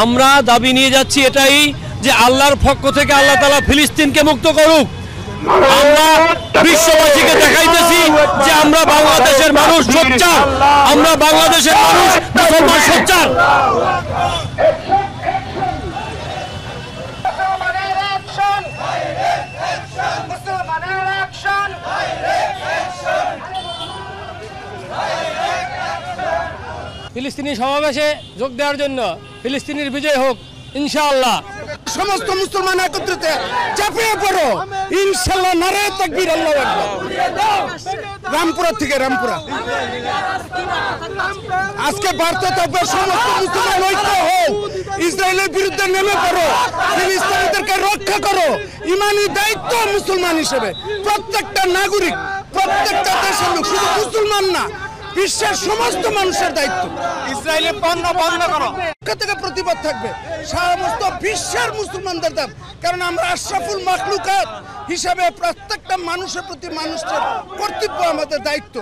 আমরা দাবি নিয়ে যাচ্ছি এটাই যে আল্লাহর পক্ষ থেকে আল্লাহ তাআলা ফিলিস্তিনকে মুক্ত করুক। আমরা বিশ্ববাসীকে দেখাইতেছি যে আমরা বাংলাদেশের মানুষ সোচ্চার, আমরা বাংলাদেশের মানুষ মুসলমান সোচ্চার। ফিলিস্তিনি সমাবেশে যোগ দেওয়ার জন্য ফিলিস্তিনের বিজয় হোক ইনশাআল্লাহ। সমস্ত মুসলমান একত্রিত চাপিয়ে পড়ো ইনশাআল্লাহ, নারায়ে তাকবীর, আল্লাহু আকবার। রামপুরা থেকে রামপুরা আজকে বার্তা থাকবে সমস্ত মুসলমান ঐক্য হোক, ইসরায়েলের বিরুদ্ধে নেমে পড়ো, ফিলিস্তিনিদেরকে রক্ষা করো। ইমানি দায়িত্ব মুসলমান হিসেবে প্রত্যেকটা নাগরিক, প্রত্যেকটা দেশের লোক, শুধু মুসলমান না, বিশ্বের সমস্ত মানুষের দায়িত্ব। ইসরায়েলের পণ্য বন্ধ করো থেকে প্রতিবাদ থাকবে সমস্ত বিশ্বের মুসলমানদের দাম, কারণ আমরা আশরাফুল মাখলুকাত হিসাবে প্রত্যেকটা মানুষের প্রতি মানুষের কর্তব্য, আমাদের দায়িত্ব।